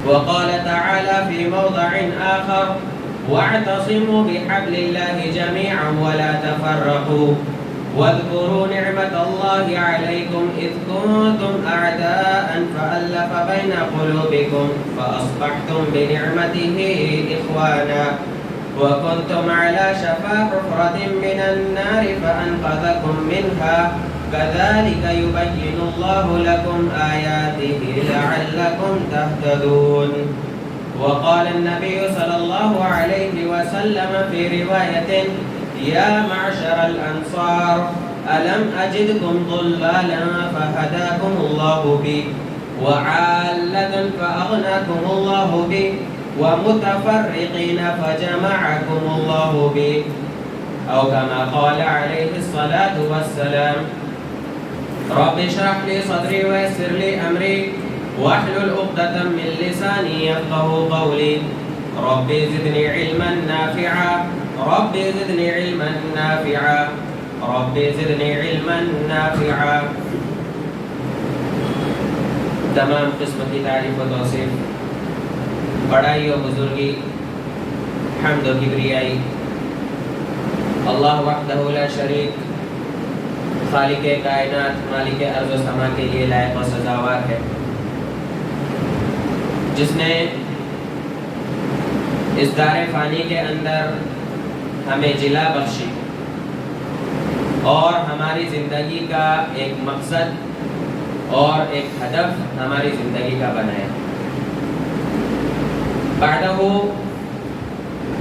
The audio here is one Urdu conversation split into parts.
وقال تعالى في موضع آخر واعتصموا بحبل الله جميعا ولا تفرقوا واذكروا نعمة الله عليكم إذ كنتم أعداء فألف بين قلوبكم فأصبحتم بنعمته إخوانا وكنتم على شفا حفرة من النار فأنقذكم منها كذلك يبين الله لكم آياته لعلكم تهتدون. وقال النبي صلى الله عليه وسلم في رواية يا معشر الأنصار ألم أجدكم ضلالا فهداكم الله بي وعالة فأغناكم الله بي ومتفرقين فجمعكم الله بي أو كما قال عليه الصلاة والسلام. رب اشرح لي صدري ويسر لي أمري واحلل عقدة من لساني يفقهوا قولي رب زدني علما نافعا رب زدني علما نافعا رب زدنی علما نافعا. تمام قسم کی تعریف و توصیف، بڑائی و بزرگی، حمد و کبریائی اللہ وحدہ لا شریک، خالق کائنات، مالک ارض و سما کے لیے لائق و سزاوار ہے، جس نے اس دار فانی کے اندر ہمیں جلا بخشی اور ہماری زندگی کا ایک مقصد اور ایک ہدف ہماری زندگی کا بنایا. بعدہ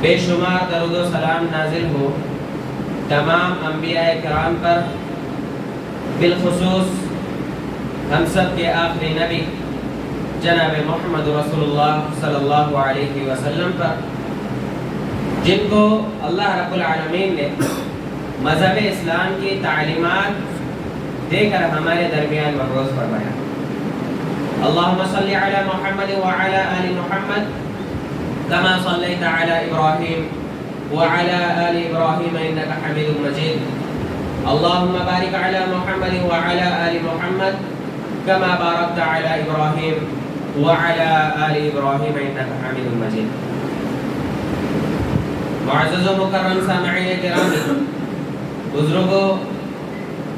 بے شمار درود و سلام نازل ہو تمام انبیاء کرام پر، بالخصوص ہم سب کے آخری نبی جناب محمد رسول اللہ صلی اللہ علیہ وسلم پر، جن کو اللہ رب العالمین نے مذہب اسلام کی تعلیمات دے کر ہمارے درمیان مبعوث فرمایا. اللہم صلی علی محمد وعلی آل محمد کما صلیت علی ابراہیم وعلی آل ابراہیم انک حمید مجید. اللہم بارک علی محمد وعلی آل محمد کما بارکت علی ابراہیم وعلی آل ابراہیم انک حمید مجید. معزز و مکرم سامعین کرامی، بزرگوں،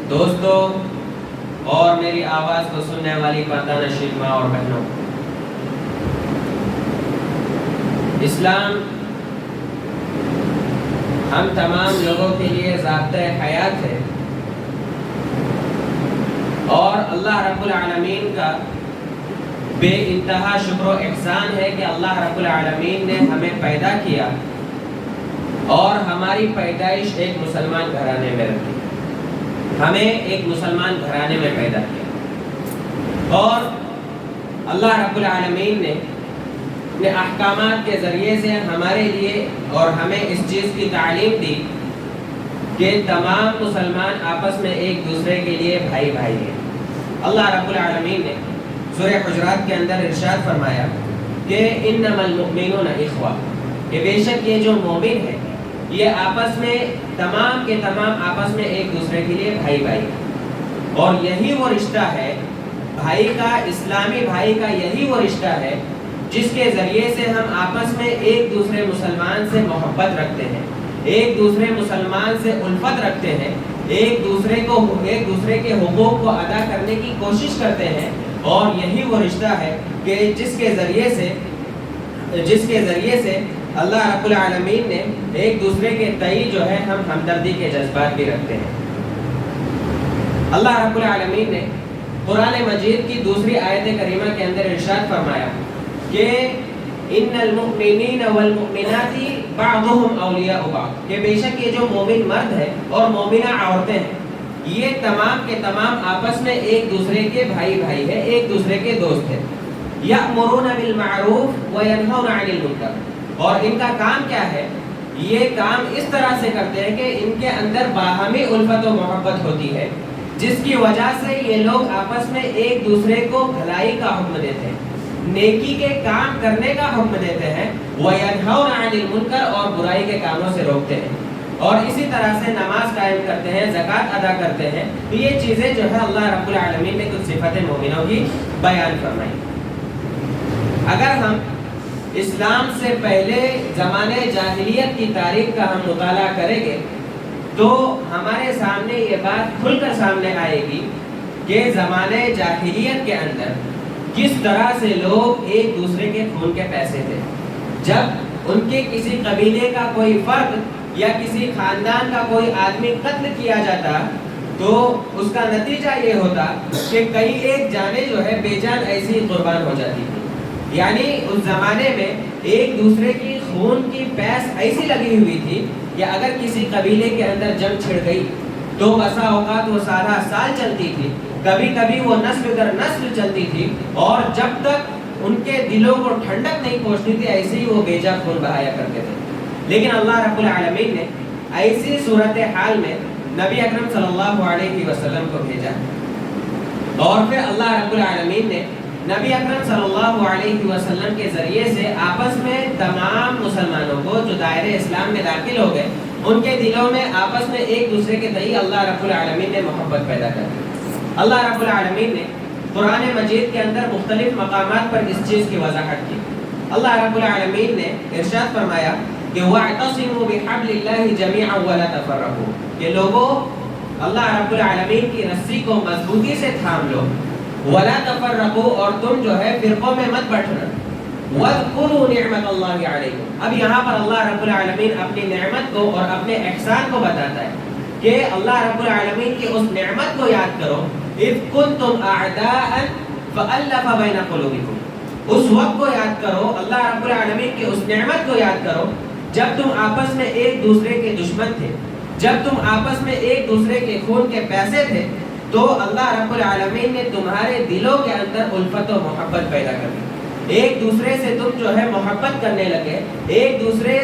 دوستوں اور میری آواز کو سننے والی پردہ نشین ماں اور بہنوں، اسلام ہم تمام لوگوں کے لیے ضابطۂ حیات ہے اور اللہ رب العالمین کا بے انتہا شکر و احسان ہے کہ اللہ رب العالمین نے ہمیں پیدا کیا اور ہماری پیدائش ایک مسلمان گھرانے میں رکھی، ہمیں ایک مسلمان گھرانے میں پیدا کیا. اور اللہ رب العالمین نے اپنے احکامات کے ذریعے سے ہمارے لیے اور ہمیں اس چیز کی تعلیم دی کہ تمام مسلمان آپس میں ایک دوسرے کے لیے بھائی بھائی ہیں. اللہ رب العالمین نے سورہ حجرات کے اندر ارشاد فرمایا کہ انما المؤمنون اخوہ، کہ بے شک یہ جو مومن ہے یہ آپس میں تمام کے تمام آپس میں ایک دوسرے کے لیے بھائی بھائی ہیں. اور یہی وہ رشتہ ہے بھائی کا، اسلامی بھائی کا یہی وہ رشتہ ہے جس کے ذریعے سے ہم آپس میں ایک دوسرے مسلمان سے محبت رکھتے ہیں، ایک دوسرے مسلمان سے الفت رکھتے ہیں، ایک دوسرے کے حقوق کو ادا کرنے کی کوشش کرتے ہیں. اور یہی وہ رشتہ ہے کہ جس کے ذریعے سے اللہ رب العالمین نے ایک دوسرے کے تئیں جو ہے ہم ہمدردی کے جذبات بھی رکھتے ہیں. اللہ رب العالمین نے قرآن مجید کی دوسری آیت کریمہ کے اندر ارشاد فرمایا کہ ان المؤمنین والمؤمنات بعضهم اولیاء بعض، کہ بے شک یہ جو مومن مرد ہے اور مومنہ عورتیں ہیں یہ تمام کے تمام آپس میں ایک دوسرے کے بھائی بھائی ہیں، ایک دوسرے کے دوست ہیں. یأمرون بالمعروف وینہون عن المنکر، اور ان کا کام کیا ہے؟ یہ کام اس طرح سے کرتے ہیں کہ ان کے اندر باہمی الفت و محبت ہوتی ہے، جس کی وجہ سے یہ لوگ آپس میں ایک دوسرے کو بھلائی کا حکم دیتے ہیں، نیکی کے کام کرنے کا حکم دیتے ہیں، وَيَنْهَوْنَ عَنِ الْمُنْكَرِ، اور برائی کے کاموں سے روکتے ہیں. اور اسی طرح سے نماز قائم کرتے ہیں، زکوٰۃ ادا کرتے ہیں. یہ چیزیں جو ہے اللہ رب العالمین نے کچھ صفات مومنوں کی بیان فرمائی. اگر ہم اسلام سے پہلے زمانے جاہلیت کی تاریخ کا ہم مطالعہ کریں گے تو ہمارے سامنے یہ بات کھل کر سامنے آئے گی کہ زمانے جاہلیت کے اندر کس طرح سے لوگ ایک دوسرے کے خون کے پیسے تھے. جب ان کے کسی قبیلے کا کوئی فرد یا کسی خاندان کا کوئی آدمی قتل کیا جاتا تو اس کا نتیجہ یہ ہوتا کہ کئی ایک جانیں جو ہے بے جان ایسی قربان ہو جاتی تھی. یعنی اس زمانے میں ایک دوسرے کی خون کی پیس ایسی لگی ہوئی تھی کہ اگر کسی قبیلے کے اندر جنگ چھڑ گئی تو بسا اوقات وہ سارا سال چلتی تھی, کبھی کبھی وہ نسل در نسل چلتی تھی, اور جب تک ان کے دلوں کو ٹھنڈک نہیں پہنچتی تھی ایسے ہی وہ بے جا خون بہایا کرتے تھے. لیکن اللہ رب العالمین نے ایسی صورتحال میں نبی اکرم صلی اللہ علیہ وسلم کو بھیجا, اور پھر اللہ رب العالمین نے نبی اکرم صلی اللہ علیہ وسلم کے ذریعے سے آپس میں تمام مسلمانوں کو جو دائرے اسلام میں داخل ہو گئے ان کے دلوں میں آپس میں ایک دوسرے کے تئیں اللہ رب العالمین نے محبت پیدا کر دی. اللہ رب العالمین نے قرآن مجید کے اندر مختلف مقامات پر اس چیز کی وضاحت کی. اللہ رب العالمین نے ارشاد فرمایا کہ وَاعْتَصِمُوا بِحَبْلِ اللَّهِ جَمِيعًا وَلَا تَفَرَّقُوا, کہ لوگوں اللہ رب العالمین کی رسی کو مضبوطی سے تھام لو, وَلَا تَفَرَّقُوا, اور تم جو ہے فرقوں میں مت بٹنا, وَاذْكُرُوا نِعْمَةَ اللَّهِ عَلَيْكُمْ. اب یہاں پر اللہ رب العالمین اپنی نعمت کو اور اپنے احسان کو بتاتا ہے کہ اللہ رب العالمین کی اس نعمت کو یاد کرو, اذ کنتم اعداء فالف بین قلوبکم. اس وقت کو یاد کرو, اللہ رب العالمین کی اس نعمت کو یاد کرو جب تم آپس میں ایک دوسرے کے دشمن تھے, جب تم آپس میں ایک دوسرے کے خون کے پیسے تھے, تو اللہ رب العالمین نے تمہارے دلوں کے اندر الفت و محبت پیدا کر دی. ایک دوسرے سے تم جو ہے محبت کرنے لگے, ایک دوسرے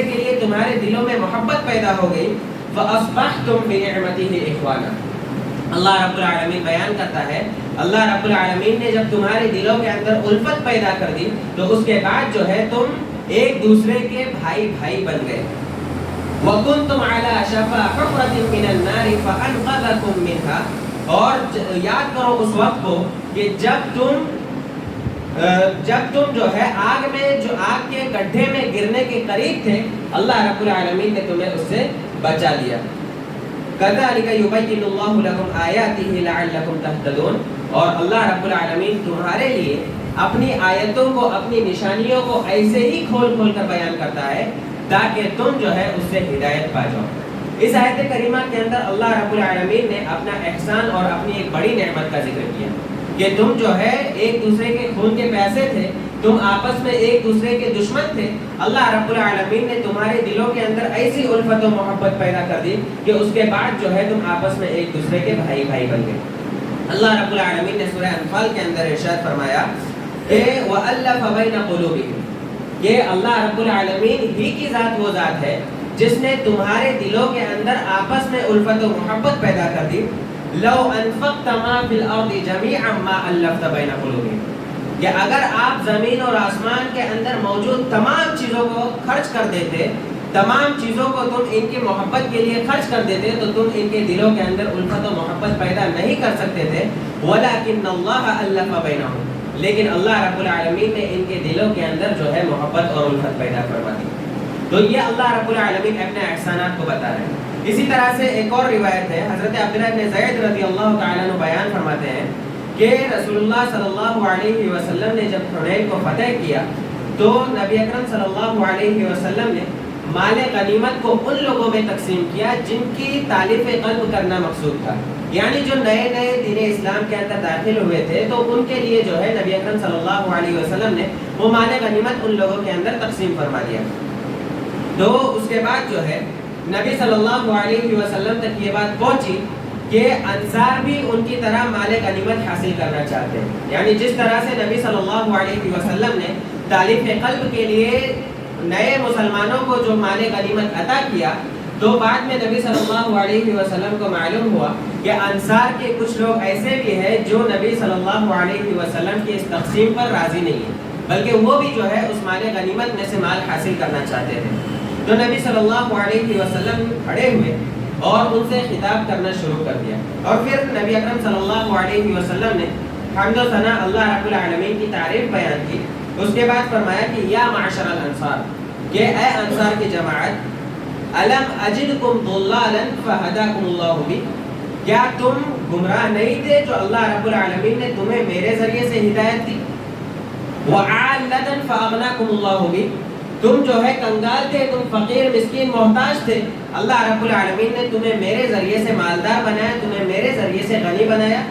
کے لیے تمہارے دلوں میں محبت پیدا ہو گئی. فَأَصْبَحْتُمْ بِنِعْمَتِهِ إِخْوَانًا. اللہ رب العالمین بیان کرتا ہے اللہ رب العالمین نے جب تمہارے دلوں کے اندر الفت پیدا کر دی تو اس کے بعد جو ہے تم ایک دوسرے کے بھائی بھائی بن گئے. وَكُنْتُمْ عَلَى شَفَا حُفْرَةٍ مِّنَ النَّارِ فَأَنْقَذَكُم مِّنْهَا. اور یاد کرو اس وقت کو کہ جب تم جو ہے آگ کے گڈھے میں گرنے کے قریب تھے, اللہ رب العالمین نے تمہیں اس سے بچا لیا. كَذَلِكَ يُبَيِّنُ اللَّهُ لَكُمْ آيَاتِهِ لَعَلَّكُمْ تَهْتَدُونَ. اور اللہ رب العالمین تمہارے لیے اپنی آیتوں کو, اپنی نشانیوں کو ایسے ہی کھول کھول کر بیان کرتا ہے تاکہ تم جو ہے اس سے ہدایت پا جاؤ. اس آیت کریمہ کے اندر اللہ رب العالمین نے اپنا احسان اور اپنی ایک بڑی نعمت کا ذکر کیا کہ تم جو ہے ایک دوسرے کے خون کے پیاسے تھے, تم آپس میں ایک دوسرے کے دشمن تھے. اللہ رب العالمین نے تمہارے دلوں کے اندر ایسی الفت و محبت پیدا کر دی کہ اس کے بعد جو ہے تم آپس میں ایک دوسرے کے بھائی بھائی بن گئے. اللہ رب العالمین نے سورہ انفال کے اندر ارشاد فرمایا کہ وَأَلَّفَ بَيْنَ قُلُوبِكُمْ, کہ اللہ رب العالمین ہی کی ذات وہ ذات ہے جس نے تمہارے دلوں کے اندر آپس میں الفت و محبت پیدا کر دی. لَوْ أَنفَقْتَ مَا فِي الْأَرْضِ جَمِيعًا مَا أَلَّفْتَ بَيْنَ قُلُوبِهِمْ, کہ اگر آپ زمین اور آسمان کے اندر موجود تمام چیزوں کو خرچ کر دیتے, تمام چیزوں کو تم ان کی محبت کے لیے خرچ کر دیتے تو تم ان کے دلوں کے اندر الفت و محبت پیدا نہیں کر سکتے تھے. وَلَكِنَّ اللَّهَ أَلَّفَ بَيْنَهُمْ, لیکن اللہ رب العالمین نے ان کے دلوں کے اندر جو ہے محبت اور الفت پیدا کروا دی. تو یہ اللہ رب العالمین اپنے احسانات کو بتا رہے ہیں. اسی طرح سے ایک اور روایت ہے, حضرت عبداللہ بن زید رضی اللہ تعالیٰ عنہ بیان فرماتے ہیں کہ رسول اللہ صلی اللہ علیہ وسلم نے جب حنین کو فتح کیا تو نبی اکرم صلی اللہ علیہ وسلم نے مال غنیمت کو ان لوگوں میں تقسیم کیا جن کی تالیف قلب کرنا مقصود تھا. یعنی جو نئے نئے دین اسلام کے اندر داخل ہوئے تھے تو ان کے لیے جو ہے نبی اکرم صلی اللہ علیہ وسلم نے وہ مال غنیمت ان لوگوں کے اندر تقسیم فرما دیا. تو اس کے بعد جو ہے نبی صلی اللہ علیہ وسلم تک یہ بات پہنچی کہ انصار بھی ان کی طرح مال غنیمت حاصل کرنا چاہتے ہیں. یعنی جس طرح سے نبی صلی اللہ علیہ وسلم نے تالیف قلب کے لیے نئے مسلمانوں کو جو مال غنیمت عطا کیا, تو بعد میں نبی صلی اللہ علیہ وسلم کو معلوم ہوا کہ انصار کے کچھ لوگ ایسے بھی ہیں جو نبی صلی اللہ علیہ وسلم کی اس تقسیم پر راضی نہیں ہیں, بلکہ وہ بھی جو ہے اس مال غنیمت میں سے مال حاصل کرنا چاہتے تھے. تو نبی صلی اللہ علیہ وسلم کھڑے ہوئے اور ان سے خطاب کرنا شروع کر دیا, اور پھر نبی اکرم صلی اللہ علیہ وسلم نے حمد و ثنا اللہ رب العالمین کی تعریف بیان کی، اس کے بعد فرمایا کہ یا معشر الانصار، کہ اے انصار کی جماعت، الم اجدکم ضلالا فہداکم اللہ بی، کیا تم گمراہ نہیں تھے جو اللہ رب العالمین نے تمہیں میرے ذریعے سے ہدایت دی، وعالتا فاغناکم اللہ بی، تم جو ہے کنگال تھے، تم فقیر مسکین محتاج تھے، اللہ رب العالمین نے تمہیں میرے ذریعے سے مالدار بنایا، تمہیں میرے ذریعے سے غنی بنایا،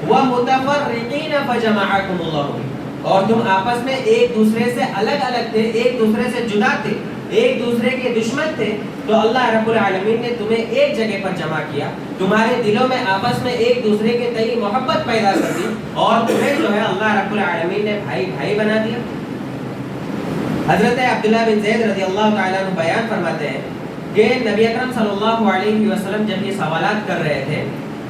وَمُتَفَرِّقِينَ فَجَمَعَكُمُ اللَّهُ، اور تم آپس میں ایک دوسرے سے الگ الگ تھے، ایک دوسرے سے جدا تھے، ایک دوسرے کے دشمن تھے، تو اللہ رب العالمین نے تمہیں ایک جگہ پر جمع کیا، تمہارے دلوں میں آپس میں ایک دوسرے کے تئیں محبت پیدا کر دی، اور تمہیں جو ہے اللہ رب العالمین نے بھائی بھائی بنا دیا۔ حضرت عبداللہ بن زید رضی اللہ تعالیٰ عنہ بیان فرماتے ہیں کہ نبی اکرم صلی اللہ علیہ وسلم جب یہ سوالات کر رہے تھے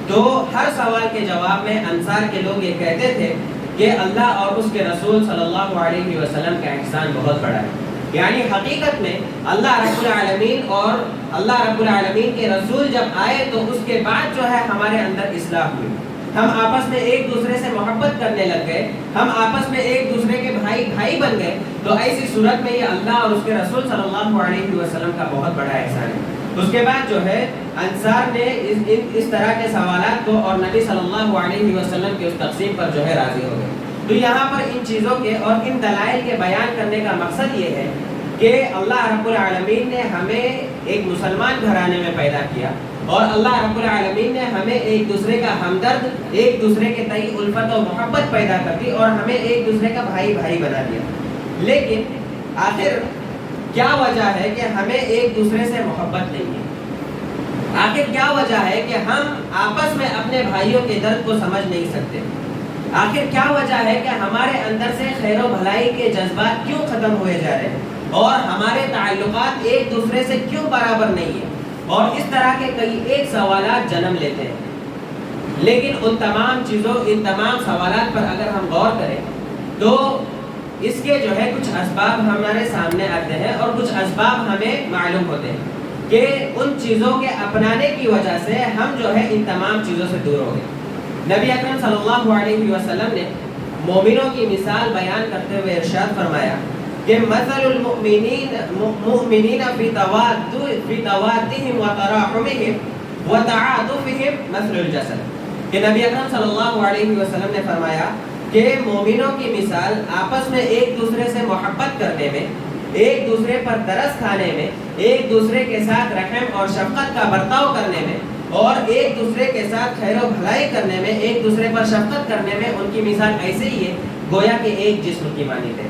تو ہر سوال کے جواب میں انصار کے لوگ یہ کہتے تھے کہ اللہ اور اس کے رسول صلی اللہ علیہ وسلم کا احسان بہت بڑا ہے، یعنی حقیقت میں اللہ رب العالمین اور اللہ رب العالمین کے رسول جب آئے تو اس کے بعد جو ہے ہمارے اندر اصلاح ہوئی، ہم آپس میں ایک دوسرے سے محبت کرنے لگ گئے، ہم آپس میں ایک دوسرے کے بھائی بھائی بن گئے، تو ایسی صورت میں یہ اللہ اور اس کے رسول صلی اللہ علیہ وسلم کا بہت بڑا احسان ہے۔ اس کے بعد جو ہے انصار نے اس طرح کے سوالات کو اور نبی صلی اللہ علیہ وسلم کی اس تقسیم پر جو ہے راضی ہو گئے۔ تو یہاں پر ان چیزوں کے اور ان دلائل کے بیان کرنے کا مقصد یہ ہے کہ اللہ رب العالمین نے ہمیں ایک مسلمان گھرانے میں پیدا کیا، اور اللہ رب العالمین نے ہمیں ایک دوسرے کا ہمدرد، ایک دوسرے کے تئیں الفت و محبت پیدا کر دی، اور ہمیں ایک دوسرے کا بھائی بھائی بنا دیا۔ لیکن آخر کیا وجہ ہے کہ ہمیں ایک دوسرے سے محبت نہیں ہے؟ آخر کیا وجہ ہے کہ ہم آپس میں اپنے بھائیوں کے درد کو سمجھ نہیں سکتے؟ آخر کیا وجہ ہے کہ ہمارے اندر سے خیر و بھلائی کے جذبات کیوں ختم ہوئے جا رہے ہیں، اور ہمارے تعلقات ایک دوسرے سے کیوں برابر نہیں ہیں؟ اور اس طرح کے کئی ایک سوالات جنم لیتے ہیں۔ لیکن ان تمام چیزوں، ان تمام سوالات پر اگر ہم غور کریں تو اس کے جو ہے کچھ اسباب ہمارے سامنے آتے ہیں، اور کچھ اسباب ہمیں معلوم ہوتے ہیں کہ ان چیزوں کے اپنانے کی وجہ سے ہم جو ہے ان تمام چیزوں سے دور ہو گئے۔ نبی اکرم صلی اللہ علیہ وسلم نے مومنوں کی مثال بیان کرتے ہوئے ارشاد فرمایا کہ مثل المؤمنین فی توادهم وتراحمهم وتعاطفهم مثل الجسد، کہ نبی اکرم صلی اللہ علیہ وسلم نے فرمایا کہ مومنوں کی مثال آپس میں ایک دوسرے سے محبت کرنے میں، ایک دوسرے پر ترس کھانے میں، ایک دوسرے کے ساتھ رحم اور شفقت کا برتاؤ کرنے میں، اور ایک دوسرے کے ساتھ خیر و بھلائی کرنے میں، ایک دوسرے پر شفقت کرنے میں ان کی مثال ایسے ہی ہے گویا کہ ایک جسم کی مانند ہے۔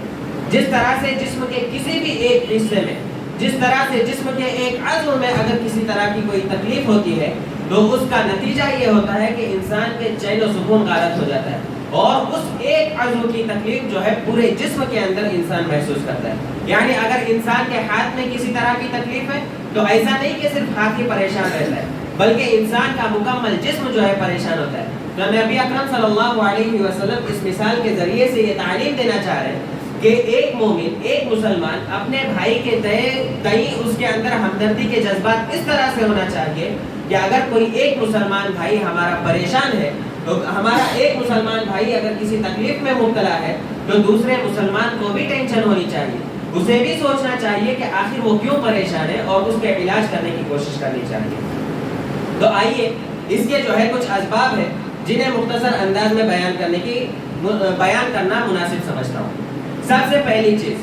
جس طرح سے جسم کے کسی بھی ایک حصے میں، جس طرح سے جسم کے ایک عضو میں اگر کسی طرح کی کوئی تکلیف ہوتی ہے تو اس کا نتیجہ یہ ہوتا ہے کہ انسان کے چین و سکون غارت ہو جاتا ہے، اور اس ایک عضو کی تکلیف جو ہے پورے جسم کے اندر انسان محسوس کرتا ہے۔ یعنی اگر انسان کے ہاتھ میں کسی طرح کی تکلیف ہے تو ایسا نہیں کہ صرف ہاتھ ہی پریشان رہتا ہے، بلکہ انسان کا مکمل جسم جو ہے پریشان ہوتا ہے۔ تو نبی اکرم صلی اللہ علیہ وسلم اس مثال کے ذریعے سے یہ تعلیم دینا چاہ رہے ہیں کہ ایک مومن، ایک مسلمان اپنے بھائی کے تئیں اس کے اندر ہمدردی کے جذبات اس طرح سے ہونا چاہیے کہ اگر کوئی ایک مسلمان بھائی ہمارا پریشان ہے تو ہمارا ایک مسلمان بھائی اگر کسی تکلیف میں مبتلا ہے تو دوسرے مسلمان کو بھی ٹینشن ہونی چاہیے، اسے بھی سوچنا چاہیے کہ آخر وہ کیوں پریشان ہے اور اس کے علاج کرنے کی کوشش کرنی چاہیے۔ تو آئیے اس کے جو ہے کچھ اسباب ہیں جنہیں مختصر انداز میں بیان کرنا مناسب سمجھتا ہوں۔ سب سے پہلی چیز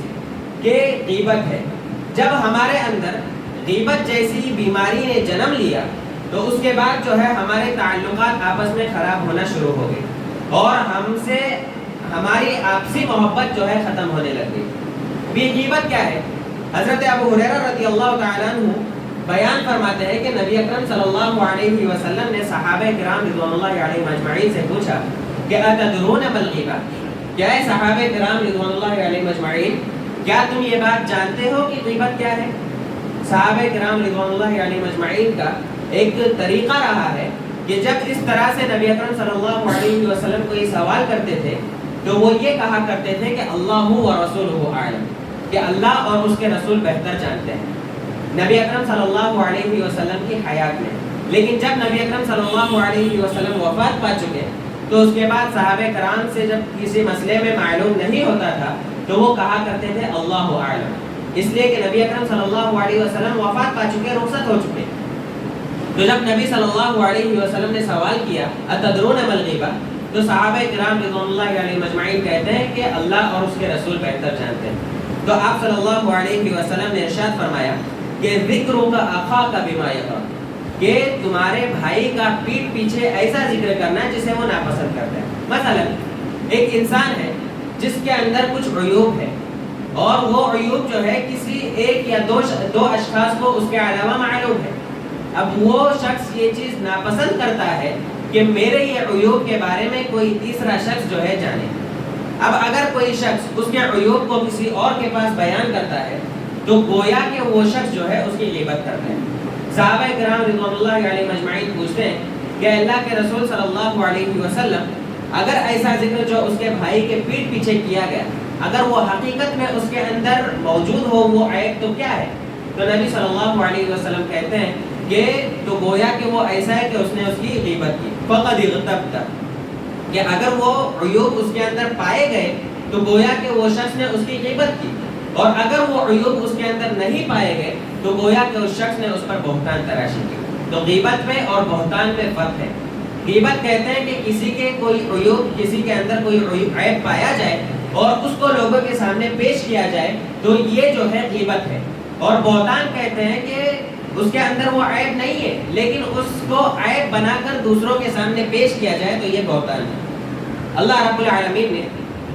کہ غیبت ہے۔ جب ہمارے اندر غیبت جیسی بیماری نے جنم لیا تو اس کے بعد جو ہے ہمارے تعلقات آپس میں خراب ہونا شروع ہو گئے، اور ہم سے ہماری آپسی محبت جو ہے ختم ہونے لگ گئی۔ غیبت کیا ہے؟ حضرت ابو ہریرہ رضی اللہ تعالیٰ عنہ بیان فرماتے ہیں کہ نبی اکرم صلی اللہ علیہ وسلم نے صحابہ کرام رضوان اللہ علیہم اجمعین سے پوچھا کہ اتدرون ما الغیبہ، کیا ہے صحابہ کرام رضوان اللہ علیہم اجمعین، کیا تم یہ بات جانتے ہو کہ غیبت کیا ہے؟ صحابہ کرام رضوان اللہ علیہم اجمعین کا ایک طریقہ رہا ہے کہ جب اس طرح سے نبی اکرم صلی اللہ علیہ وسلم کو یہ سوال کرتے تھے تو وہ یہ کہا کرتے تھے کہ اللہ و رسولہ اعلم، کہ اللہ اور اس کے رسول بہتر جانتے ہیں، نبی اکرم صلی اللہ علیہ وسلم کی حیات میں۔ لیکن جب نبی اکرم صلی اللہ علیہ وسلم وفات پا چکے تو اس کے بعد صحابہ کرام سے جب کسی مسئلے میں معلوم نہیں ہوتا تھا تو وہ کہا کرتے تھے اللہ اعلم، اس لیے کہ نبی اکرم صلی اللہ علیہ وسلم وفات پا چکے، رخصت ہو چکے۔ تو جب نبی صلی اللہ علیہ وسلم نے سوال کیا اتدرون ما الغیبہ، تو صحابہ کرام رضوان اللہ علیہ مجمعین کہتے ہیں کہ اللہ اور اس کے رسول بہتر جانتے ہیں۔ تو آپ صلی اللہ علیہ وسلم نے ارشاد فرمایا کہ ذکرک اخاک بما یکرہ، کہ تمہارے بھائی کا پیٹھ پیچھے ایسا ذکر کرنا ہے جسے وہ ناپسند کرتا ہے۔ مثلا ایک انسان ہے جس کے اندر کچھ عیوب ہے، اور وہ عیوب جو ہے کسی ایک یا دو اشخاص کو اس کے علاوہ معلوم ہے۔ اب وہ شخص یہ چیز ناپسند کرتا ہے کہ میرے یہ عیوب کے بارے میں کوئی تیسرا شخص جو ہے جانے۔ اب اگر کوئی شخص اس کے عیوب کو کسی اور کے پاس بیان کرتا ہے تو گویا کہ وہ شخص جو ہے اس کی غیبت کرتا ہے۔ صحابہ کرام رضوان اللہ علیہ مجمعین پوچھتے ہیں کہ اللہ کے رسول صلی اللہ علیہ وسلم اگر ایسا ذکر جو اس کے بھائی کے پیٹھ پیچھے کیا گیا اگر وہ حقیقت میں اس کے اندر موجود ہو وہ عیب تو کیا ہے؟ تو نبی صلی اللہ علیہ وسلم کہتے ہیں کہ تو گویا کہ وہ ایسا ہے کہ اس نے اس کی غیبت کی، فقد اغتبت، کہ اگر وہ عیوب اس کے اندر پائے گئے تو گویا کہ وہ شخص نے اس کی غیبت کی، اور اگر وہ عیوب اس کے اندر نہیں پائے گئے تو گویا کہ اس شخص نے اس پر بہتان تراشی کی۔ تو غیبت میں اور بہتان میں فرق ہے۔ غیبت کہتے ہیں کہ کسی کے کوئی عیوب، کسی کے اندر کوئی عیب پایا جائے اور اس کو لوگوں کے سامنے پیش کیا جائے تو یہ جو ہے غیبت ہے، اور بہتان کہتے ہیں کہ اس کے اندر وہ عیب نہیں ہے لیکن اس کو عیب بنا کر دوسروں کے سامنے پیش کیا جائے تو یہ بہتان ہے۔ اللہ رب العالمین نے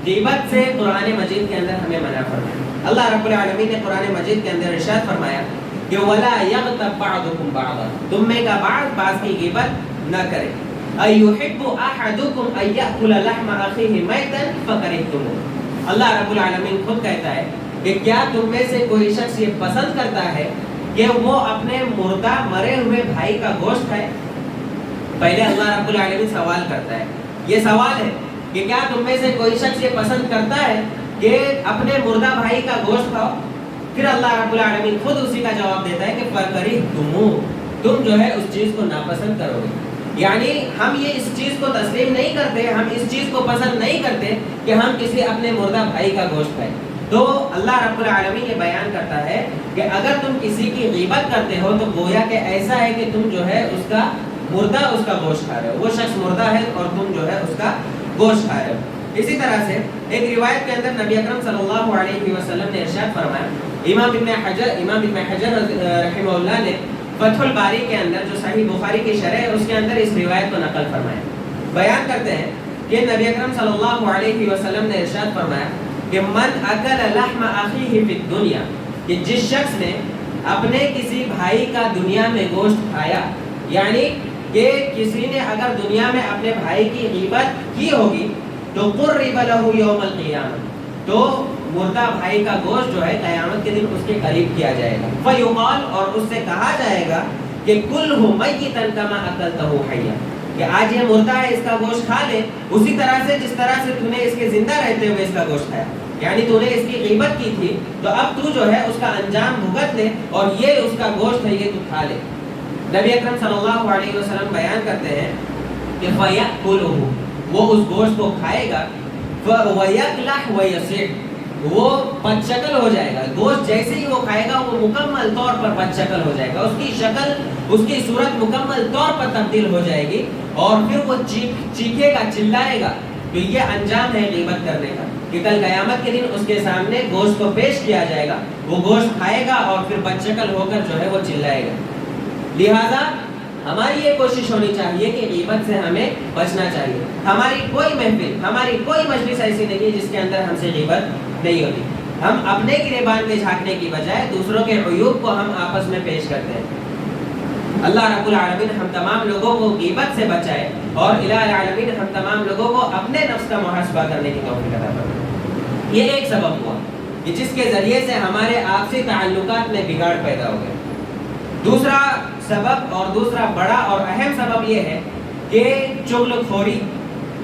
غیبت سے قرآن مجید کے اندر ہمیں منع فرمایا۔ اللہ رب العالمین نے قرآن مجید کے اندر ارشاد فرمایا کہ وَلَا يَغْتَبْ بَعْضُكُمْ بَعْضًا، تم میں کا بعض کی غیبت نہ کرے۔ أَيُحِبُّ أَحَدُكُمْ أَن يَأْكُلَ لَحْمَ أَخِيهِ مَيْتًا فَكَرِهْتُمُوهُ، اللہ رب العالمین خود کہتا ہے کہ کیا تم میں سے کوئی شخص یہ پسند کرتا ہے کہ وہ اپنے مردہ مرے ہوئے بھائی کا گوشت کھائے؟ پہلے اللہ رب العالمین سوال کرتا ہے، یہ سوال ہے کہ کیا تم میں سے کوئی شخص یہ پسند کرتا ہے کہ اپنے مردہ بھائی کا گوشت کھاؤ؟ پھر اللہ رب العالمین خود اسی کا جواب دیتا ہے کہ فَكَرِهْتُمُوهُ، تم جو ہے اس چیز کو ناپسند کرو گے۔ یعنی ہم یہ اس چیز کو تسلیم نہیں کرتے، ہم اس چیز کو پسند نہیں کرتے کہ ہم کسی اپنے مردہ بھائی کا گوشت کھائیں۔ تو اللہ رب العالمین یہ بیان کرتا ہے کہ اگر تم کسی کی غیبت کرتے ہو تو گویا کہ ایسا ہے کہ تم جو ہے اس کا مردہ اس کا گوشت کھا رہے ہو، وہ شخص مردہ ہے اور تم جو ہے اس کا گوشت کھا رہے ہو۔ اسی طرح سے ایک روایت کے اندر نبی اکرم صلی اللہ علیہ وسلم نے ارشاد فرمایا، امام ابن حجر رحمہ اللہ نے فتح الباری کے اندر جو صحیح بخاری کی شرح ہے اس کے اندر اس روایت کو نقل فرمایا، بیان کرتے ہیں کہ نبی اکرم صلی اللہ علیہ وسلم نے ارشاد فرمایا کہ من اکل لحم اخیہ فی الدنیا، کہ جس شخص نے اپنے کسی بھائی کا دنیا میں گوشت کھایا، یعنی کہ کسی نے اگر دنیا میں اپنے بھائی کی غیبت کی ہوگی تو قرب لہ یوم القیامہ، تو مردہ بھائی کا گوشت جو ہے قیامت کے دن اس کے قریب کیا جائے گا، فیقال، اور اس سے کہا جائے گا کہ کلہ میتا کما اکلتہ حیا، کہ آج یہ مردہ ہے اس کا گوشت کھا لے اسی طرح سے جس طرح سے تو نے اس کے زندہ رہتے ہوئے اس کا گوشت کھایا، یعنی تو نے اس کی غیبت کی تھی تو اب تو جو ہے اس کا انجام بھگت لے اور یہ اس کا گوشت ہے یہ تو کھا لے۔ نبی اکرم صلی اللہ علیہ وسلم بیان کرتے ہیں کہ فَيَأْكُلُهُ، وہ اس گوشت کو کھائے گا، وَيَقْلَحْ وَيَصِحْ، وہ بد شکل ہو جائے گا، گوشت جیسے ہی وہ کھائے گا وہ مکمل طور پر بد شکل ہو جائے گا، اس کی شکل اس کی صورت مکمل طور پر تبدیل ہو جائے گی، اور پھر وہ چیخے گا، چلائے گا۔ تو یہ انجام ہے غیبت کرنے کا کہ کل قیامت کے دن اس کے سامنے گوشت کو پیش کیا جائے گا، وہ گوشت کھائے گا اور پھر بد شکل ہو کر جو ہے وہ چلائے گا۔ لہذا ہماری یہ کوشش ہونی چاہیے کہ غیبت سے ہمیں بچنا چاہیے۔ ہماری کوئی محفل، ہماری کوئی مجلس ایسی نہیں ہے جس کے اندر ہم سے غیبت نہیں ہوتی۔ ہم اپنے گریبان میں جھانکنے کی بجائے دوسروں کے عیوب کو ہم آپس میں پیش کرتے ہیں۔ اللہ رب العالمین ہم تمام لوگوں کو غیبت سے بچائے اور الہ العالمین ہم تمام لوگوں کو اپنے نفس کا محاسبہ کرنے کی توفیق عطا فرمائے۔ یہ ایک سبب ہوا کہ جس کے ذریعے سے ہمارے آپسی تعلقات میں بگاڑ پیدا ہو گیا۔ دوسرا سبب اور دوسرا بڑا اور اہم سبب یہ ہے کہ چغل خوری،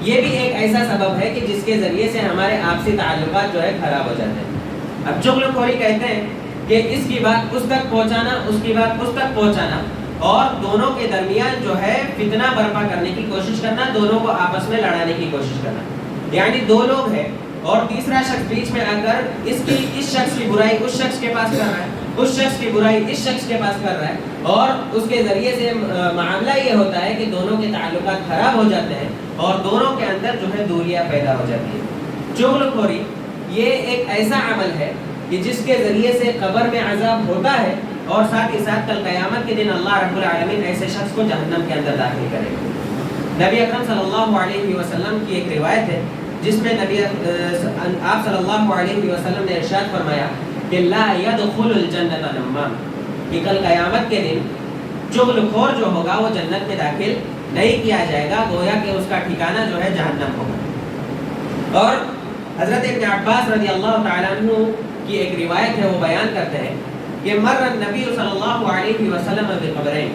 یہ بھی ایک ایسا سبب ہے کہ جس کے ذریعے سے ہمارے آپسی تعلقات جو ہے خراب ہو جاتے ہیں۔ اب چغل خوری کہتے ہیں کہ اس کی بات اس تک پہنچانا، اس کی بات اس تک پہنچانا، اور دونوں کے درمیان جو ہے فتنہ برپا کرنے کی کوشش کرنا، دونوں کو آپس میں لڑانے کی کوشش کرنا. یعنی دو لوگ ہیں اور تیسرا شخص بیچ میں آ کر اس شخص کی برائی اس شخص کے پاس کر رہا ہے، اس شخص کی برائی اس شخص کے پاس کر رہا ہے، اور اس کے ذریعے سے معاملہ یہ ہوتا ہے کہ دونوں کے تعلقات خراب ہو جاتے ہیں اور دونوں کے اندر جو ہے دوریاں پیدا ہو جاتی ہیں. چغل خوری یہ ایک ایسا عمل ہے کہ جس کے ذریعے سے قبر میں عذاب ہوتا ہے اور ساتھ ہی ساتھ کل قیامت کے دن اللہ رب العالمین ایسے شخص کو جہنم کے اندر داخل کرے گا. نبی اکرم صلی اللہ علیہ وسلم کی ایک روایت ہے جس میں آپ صلی اللہ علیہ وسلم نے ارشاد فرمایا کہ لا يدخل الجنت نمام، کہ کل قیامت کے دن چغل خور جو ہوگا وہ جنت میں داخل نہیں کیا جائے گا، گویا کہ اس کا ٹھکانہ جو ہے جہنم ہوگا. اور حضرت ابن عباس رضی اللہ تعالیٰ عنہ کی ایک روایت ہے، وہ بیان کرتے ہیں کہ مر النبی صلی اللہ علیہ وسلم بقبرین،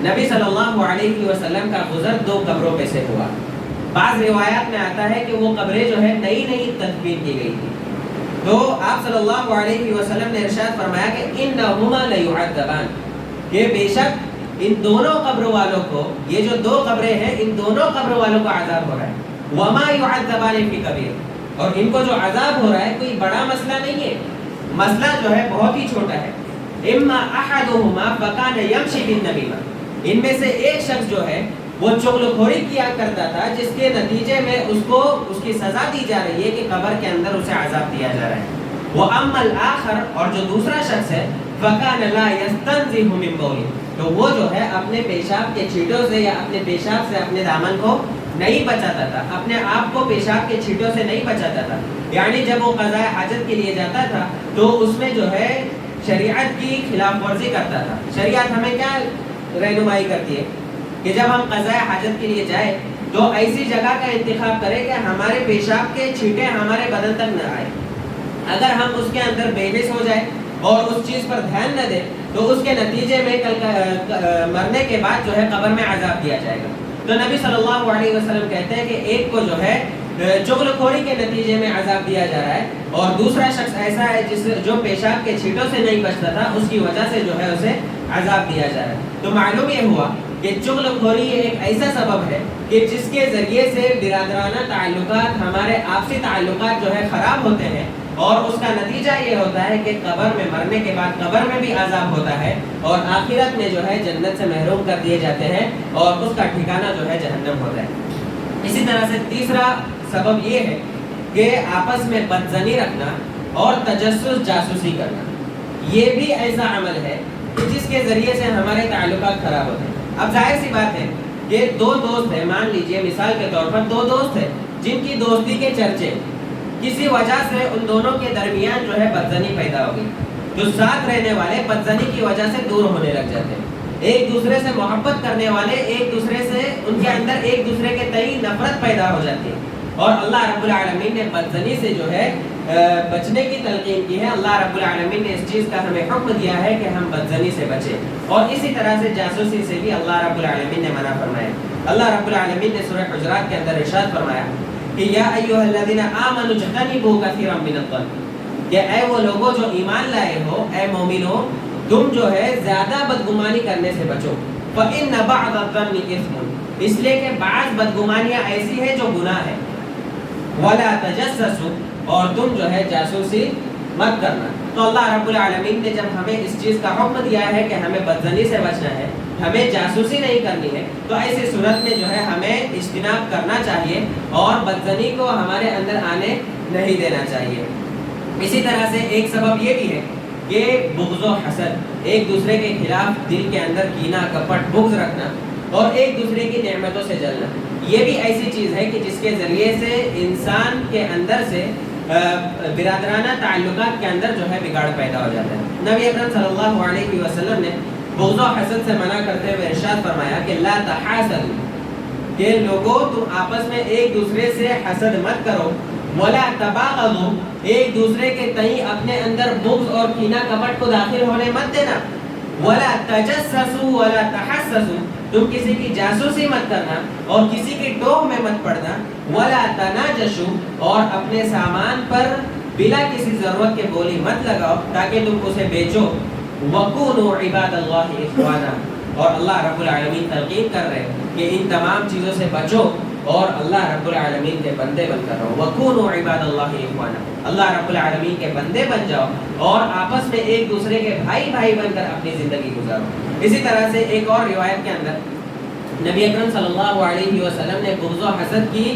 نبی صلی اللہ علیہ وسلم کا گزر دو قبروں پہ سے ہوا. بعض روایات میں آتا ہے کہ وہ قبریں جو ہے نئی نئی تدفین کی گئی تھی. تو آپ صلی اللہ علیہ وسلم نے ارشاد فرمایا کہ انہما لیعذبان، کہ بے شک ان دونوں قبر والوں کو، یہ جو دو قبریں ہیں ان دونوں قبر والوں کو عذاب ہو رہا ہے. وما يعذبان فی کبیر، اور ان کو جو عذاب ہو رہا ہے کوئی بڑا مسئلہ نہیں ہے، مسئلہ جو ہے بہت ہی چھوٹا ہے. اما احدهما فکان یمشی بالنمیمہ، ان میں سے ایک شخص جو ہے وہ چغل خوری کیا کرتا تھا جس کے نتیجے میں اس کو اس کی سزا دی جا رہی ہے کہ قبر کے اندر اسے عذاب دیا جا رہا ہے. واما الاخر، اور جو دوسرا شخص ہے فکان لا یستنزہ من بول، تو وہ جو ہے اپنے پیشاب کے چھینٹوں سے یا اپنے پیشاب سے اپنے دامن کو نہیں بچاتا تھا، اپنے آپ کو پیشاب کے چھینٹوں سے نہیں بچاتا تھا. یعنی جب وہ قضاء حاجت کے لیے جاتا تھا تو اس میں جو ہے شریعت کی خلاف ورزی کرتا تھا. شریعت ہمیں کیا رہنمائی کرتی ہے کہ جب ہم قضاء حاجت کے لیے جائیں تو ایسی جگہ کا انتخاب کریں کہ ہمارے پیشاب کے چھینٹے ہمارے بدن تک نہ آئے. اگر ہم اس کے اندر بے بس ہو جائیں اور اس چیز پر دھیان نہ دیں تو اس کے نتیجے میں مرنے کے بعد جو ہے قبر میں عذاب دیا جائے گا. تو نبی صلی اللہ علیہ وسلم کہتے ہیں کہ ایک کو جو ہے چغل خوری کے نتیجے میں عذاب دیا جا رہا ہے اور دوسرا شخص ایسا ہے جو پیشاب کے چھینٹوں سے نہیں بچتا تھا، اس کی وجہ سے جو ہے اسے عذاب دیا جا رہا ہے. تو معلوم یہ ہوا کہ چغل خوری ایک ایسا سبب ہے کہ جس کے ذریعے سے برادرانہ تعلقات، ہمارے آپسی تعلقات جو ہے خراب ہوتے ہیں اور اس کا نتیجہ یہ ہوتا ہے کہ قبر میں مرنے کے بعد قبر میں بھی عذاب ہوتا ہے اور آخرت میں جو ہے جنت سے محروم کر دیے جاتے ہیں اور اس کا ٹھکانہ جو ہے جہنم ہوتا ہے. اسی طرح سے تیسرا سبب یہ ہے کہ آپس میں بدظنی رکھنا اور تجسس جاسوسی کرنا، یہ بھی ایسا عمل ہے کہ جس کے ذریعے سے ہمارے تعلقات خراب ہوتے ہیں. اب ظاہر سی بات ہے کہ دو دوست ہیں، مان لیجئے مثال کے طور پر دو دوست ہیں جن کی دوستی کے چرچے، کسی وجہ سے ان دونوں کے درمیان جو ہے بدظنی پیدا ہو گئی. جو ساتھ رہنے والے بدظنی کی وجہ سے دور ہونے لگ جاتے ہیں، ایک دوسرے سے محبت کرنے والے ایک دوسرے سے ان کے اندر ایک دوسرے کے تئیں نفرت پیدا ہو جاتی ہے. اور اللہ رب العالمین نے بدظنی سے جو ہے بچنے کی تلقین کی ہے. اللہ رب العالمین نے اس چیز کا ہمیں حکم دیا ہے کہ ہم بدظنی سے بچیں. اور اسی طرح سے جاسوسی سے بھی اللہ رب العالمین نے منع فرمایا. اللہ رب العالمین نے سورہ حجرات کے اندر ارشاد فرمایا کہ یا ایھا الذین آمنوا اجتنبوا کثیرا من الظن، کہ اے وہ لوگوں جو ایمان لائے ہو، اے مومنو تم جو ہے زیادہ بدگمانی کرنے سے بچو. فإن بعض الظن اثم، اس لیے کہ بعض بدگمانیاں ایسی ہیں جو گناہ ہے. ولا تجسسوا، اور تم جو ہے جاسوسی مت کرنا. تو اللہ رب العالمین نے جب ہمیں اس چیز کا حکم دیا ہے کہ ہمیں بدظنی سے بچنا ہے، ہمیں جاسوسی نہیں کرنی ہے، تو ایسی صورت میں جو ہے ہمیں اجتناب کرنا چاہیے اور بدظنی کو ہمارے اندر آنے نہیں دینا چاہیے. اسی طرح سے ایک سبب یہ بھی ہے کہ بغض و حسد، ایک دوسرے کے خلاف دل کے اندر کینہ کپٹ بغض رکھنا اور ایک دوسرے کی نعمتوں سے جلنا، یہ بھی ایسی چیز ہے کہ جس کے ذریعے سے انسان کے اندر سے برادرانہ تعلقات کے اندر جو ہے بگاڑ پیدا ہو جاتا ہے. نبی اکرم صلی اللہ علیہ وسلم نے بغض و حسد سے منع کرتے ہوئے ارشاد فرمایا کہ لا تحاسدوا، کہ لوگوں تم آپس میں ایک دوسرے سے حسد مت کرو. ولا تباغضوا، ایک دوسرے کے تئیں اپنے اندر بغض اور کینہ کپٹ کو داخل ہونے مت دینا. ولا تجسسوا ولا تحسسوا، تم کسی کی جاسوسی مت کرنا اور کسی کی ٹوہ میں مت پڑنا. ولا تناجشوا، اور اپنے سامان پر بلا کسی ضرورت کے بولی مت لگاؤ تاکہ تم اسے بیچو. وکونوا عباد اللہ اخوانا، اور اللہ رب العالمین تلقین کر رہے ہیں کہ ان تمام چیزوں سے بچو اور اللہ رب العالمین کے بندے بن کر رہو. وَكُونُوا عِبَادَ اللَّهِ إِخْوَانًا, اللہ رب العالمین کے بندے بن جاؤ اور آپس میں ایک دوسرے کے بھائی بن کر اپنی زندگی گزارو. اسی طرح سے ایک اور روایت کے اندر نبی اکرم صلی اللہ علیہ وسلم نے بغض و حسد کی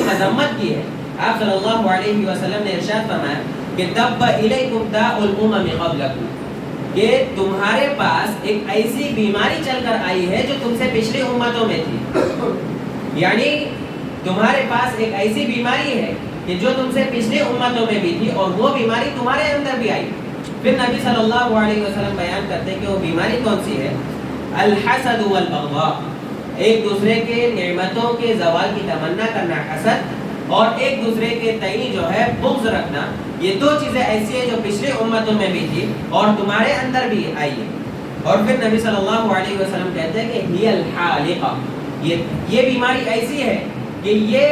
مذمت کی ہے. آپ صلی اللہ علیہ وسلم نے ارشاد فرمایا کہ دب الیکم داء الامم قبلکم, کہ تمہارے پاس ایک ایسی بیماری چل کر آئی ہے جو تم سے پچھلی امتوں میں تھی. یعنی تمہارے پاس ایک ایسی بیماری ہے کہ جو تم سے پچھلی امتوں میں بھی تھی اور وہ بیماری تمہارے اندر بھی آئی. پھر نبی صلی اللہ علیہ وسلم بیان کرتے ہیں کہ وہ بیماری کون سی ہے؟ الحسد والبغضاء, ایک دوسرے کے نعمتوں کے زوال کی تمنا کرنا حسد, اور ایک دوسرے کے تئیں جو ہے بغض رکھنا. یہ دو چیزیں ایسی ہیں جو پچھلی امتوں میں بھی تھی اور تمہارے اندر بھی آئی ہے. اور پھر نبی صلی اللہ علیہ وسلم کہتے ہیں کہ ہی الحالقہ, یہ بیماری ایسی ہے کہ یہ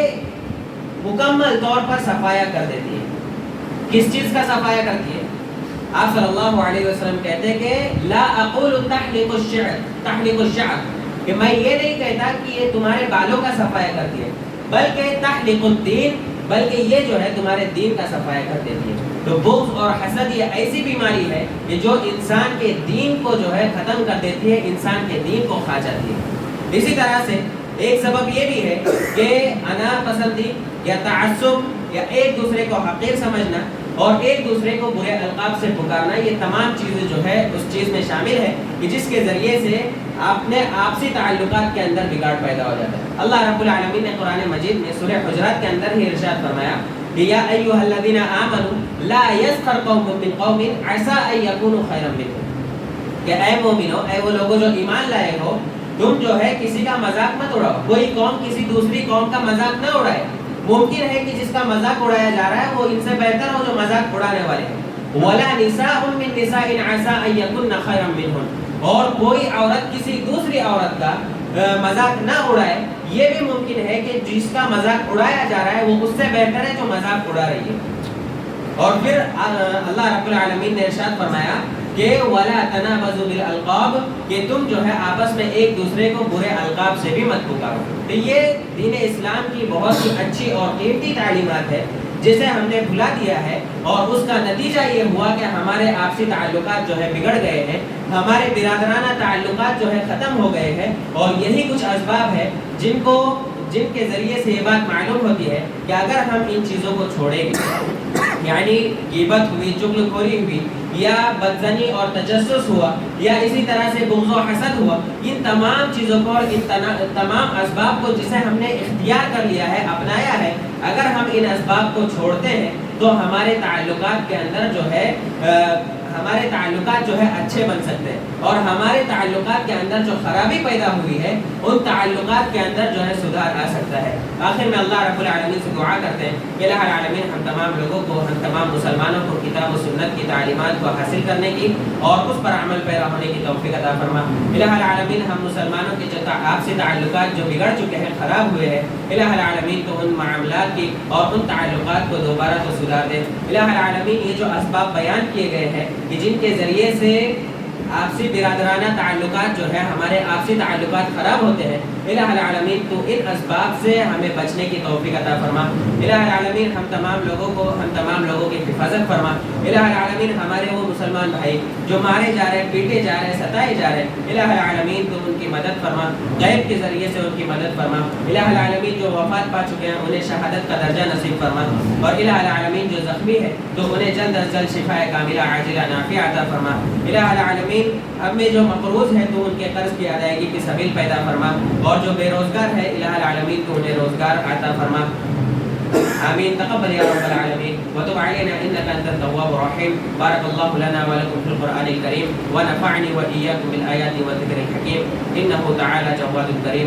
مکمل طور پر صفایا کر دیتی ہے. کس چیز کا صفایا کرتی ہے؟ آپ صلی اللہ علیہ وسلم کہتے ہیں کہ لا اقول تحلق الشعر, کہ میں یہ نہیں کہتا کہ یہ تمہارے بالوں کا صفایا کرتی ہے, بلکہ تحلق الدین, بلکہ یہ جو ہے تمہارے دین کا صفایا کر دیتی ہے. تو بغض اور حسد یہ ایسی بیماری ہے کہ جو انسان کے دین کو جو ہے ختم کر دیتی ہے, انسان کے دین کو کھا جاتی ہے. اسی طرح سے ایک سبب یہ بھی ہے کہ انا پسندی یا تعصب یا ایک دوسرے کو حقیر سمجھنا اور ایک دوسرے کو برے القاب سے پکارنا, یہ تمام چیزیں جو ہے اس چیز میں شامل ہے کہ جس کے ذریعے سے اپنے آپسی تعلقات کے اندر بگاڑ پیدا ہو جاتا ہے. اللہ رب العالمین نے قرآن مجید میں سورہ حجرات کے اندر ہی ارشاد فرمایا کہ یا ایھا الذین آمنوا لا یسخر قوم من قوم عسى ان یکونوا خیرا منهم, کہ اے مومنو, اے وہ لوگوں جو ایمان لائے ہو, تم جو ہے کسی کا مذاق مت اڑاؤ. کوئی قوم کسی دوسری قوم کا مذاق نہ اڑائے. ممکن ہے کہ جس کا مذاق اڑایا جا رہا ہے وہ ان سے بہتر ہو جو مذاق اڑانے والے ہیں. ولا نساء من نساء عسى ان یکن خیرا منهن, اور کوئی عورت کسی دوسری عورت کا مذاق نہ اڑائے. یہ بھی ممکن ہے کہ جس کا مذاق اڑایا جا رہا ہے وہ اس سے بہتر ہے جو مذاق اڑا رہی ہے. اور پھر اللہ رب العالمین نے ارشاد فرمایا کہ ولا تنابزوا بالالقاب, کہ تم جو ہے آپس میں ایک دوسرے کو برے القاب سے بھی مت پکارو. تو یہ دین اسلام کی بہت ہی اچھی اور قیمتی تعلیمات ہے جسے ہم نے بھلا دیا ہے, اور اس کا نتیجہ یہ ہوا کہ ہمارے آپسی تعلقات جو ہے بگڑ گئے ہیں, ہمارے برادرانہ تعلقات جو ہے ختم ہو گئے ہیں. اور یہی کچھ اسباب ہے جن کے ذریعے سے یہ بات معلوم ہوتی ہے کہ اگر ہم ان چیزوں کو چھوڑیں گے, یعنی غیبت ہوئی, چغلخوری ہوئی, یا بدزنی اور تجسس ہوا, یا اسی طرح سے بغض و حسد ہوا, ان تمام چیزوں کو اور ان تمام اسباب کو جسے ہم نے اختیار کر لیا ہے, اپنایا ہے, اگر ہم ان اسباب کو چھوڑتے ہیں تو ہمارے تعلقات کے اندر جو ہے ہمارے تعلقات جو ہے اچھے بن سکتے ہیں, اور ہمارے تعلقات کے اندر جو خرابی پیدا ہوئی ہے ان تعلقات کے اندر جو ہے سدھار آ سکتا ہے. آخر میں اللہ رب العالمین سے دعا کرتے ہیں کہ الہ العالمین ہم تمام لوگوں کو, ہم تمام مسلمانوں کو کتاب و سنت کی تعلیمات کو حاصل کرنے کی اور اس پر عمل پیرا ہونے کی توفیق عطا فرما. الہ العالمین ہم مسلمانوں کے جو آپسی تعلقات جو بگڑ چکے ہیں, خراب ہوئے ہیں, الہ العالمین تو ان معاملات کی اور ان تعلقات کو دوبارہ تو سدھار دے. الہ العالمین یہ جو اسباب بیان کیے گئے ہیں کہ جن کے ذریعے سے آپسی برادرانہ تعلقات جو ہے ہمارے آپسی تعلقات خراب ہوتے ہیں, الہ العالمین تو ان اسباب سے ہمیں بچنے کی توفیق عطا فرما. الہ العالمین ہم تمام لوگوں کی حفاظت فرما. الہ العالمین ہمارے وہ مسلمان بھائی جو مارے جا رہے ہیں, پیٹے جا رہے ہیں, ستائے جا رہے ہیں, الہ العالمین تو ان کی مدد فرما, غیب کے ذریعے سے ان کی مدد فرما. الہ العالمین جو وفات پا چکے ہیں انہیں شہادت کا درجہ نصیب فرما, اور الہ العالمین جو زخمی ہے تو انہیں جلد از جلد شفاء کاملہ عاجلہ نافعہ عطا فرما. الہ العالمین ہم میں جو مقروض ہیں تو ان کے قرض کی ادائیگی کی سبیل پیدا فرما, اور جو بے روزگار ہے الہ العالمین تو انہیں روزگار عطا فرما. آمین. تقبل یا رب العالمین وتب علینا انک انت التواب الرحیم. بارک اللہ لنا ولکم فی القرآن الکریم ونفعنی وإیاکم بالآیات والذکر الحکیم انہ تعالی جواد کریم.